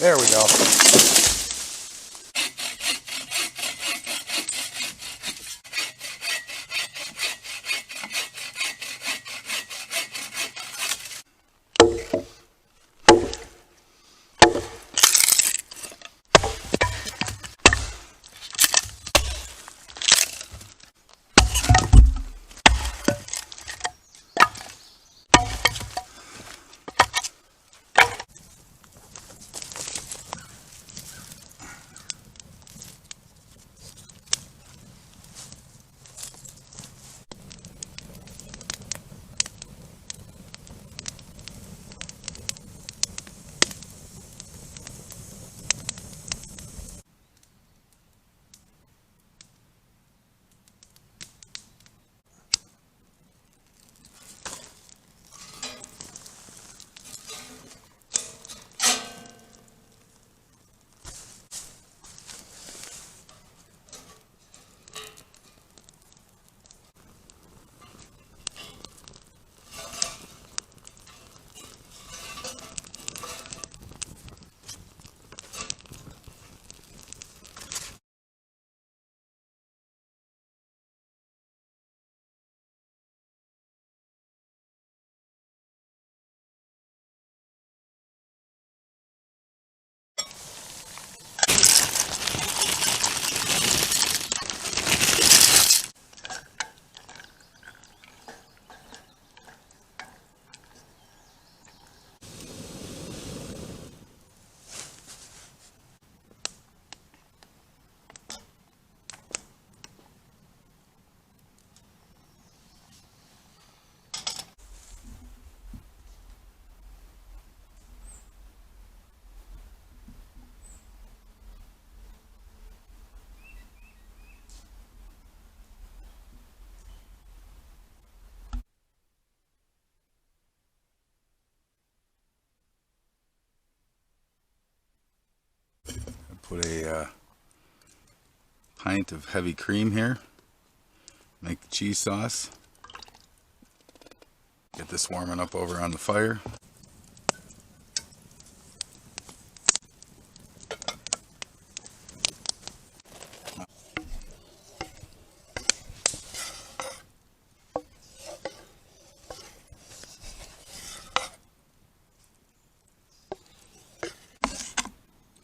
There we go. Put a pint of heavy cream here. Make the cheese sauce. Get this warming up over on the fire.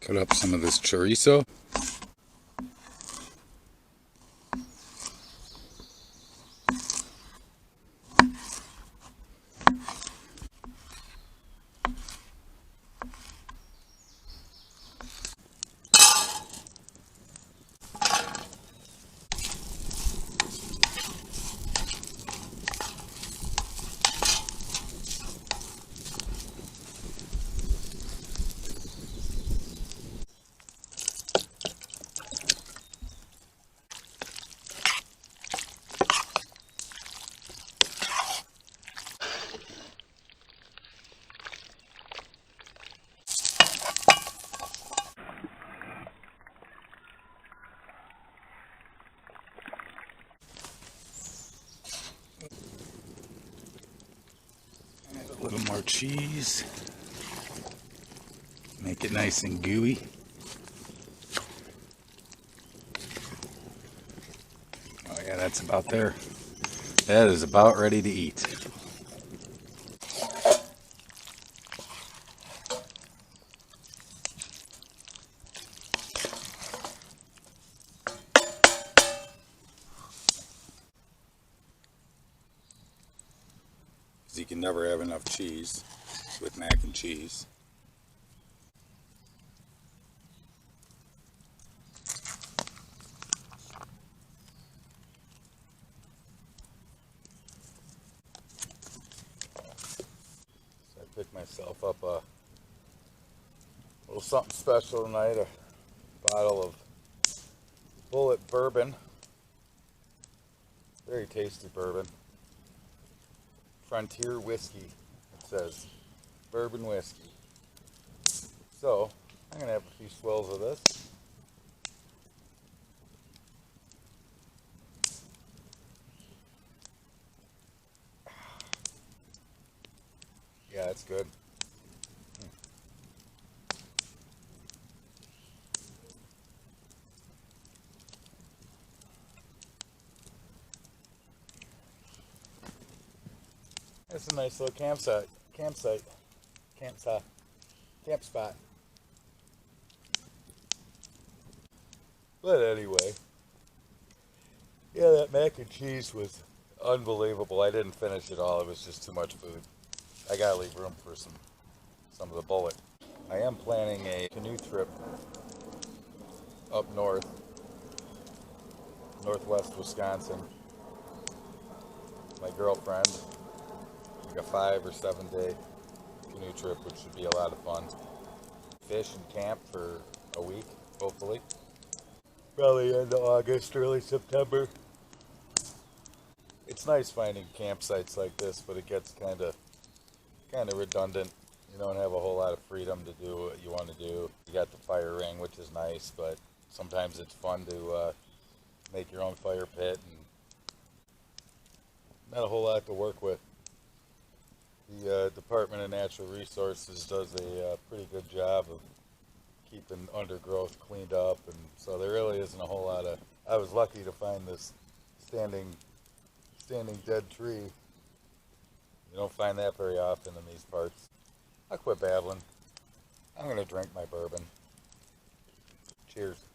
Cut up some of this chorizo. A little more cheese. Make it nice and gooey. Oh yeah, that's about there. That is about ready to eat. You can never have enough cheese with mac and cheese. So I picked myself up a little something special tonight, a bottle of Bulleit bourbon. Very tasty bourbon. Frontier whiskey, it says. Bourbon whiskey. So, I'm going to have a few swills of this. Yeah, it's good. That's a nice little camp spot. But anyway, yeah, that mac and cheese was unbelievable. I didn't finish it all. It was just too much food. I gotta leave room for some of the bullet. I am planning a canoe trip up northwest Wisconsin. My girlfriend, like a 5 or 7 day canoe trip, which should be a lot of fun. Fish and camp for a week, hopefully. Probably end of August, early September. It's nice finding campsites like this, but it gets kind of redundant. You don't have a whole lot of freedom to do what you want to do. You got the fire ring, which is nice, but sometimes it's fun to make your own fire pit, and not a whole lot to work with. The Department of Natural Resources does a pretty good job of keeping undergrowth cleaned up, and so there really isn't a whole lot of. I was lucky to find this standing dead tree. You don't find that very often in these parts. I'll quit babbling. I'm gonna drink my bourbon. Cheers.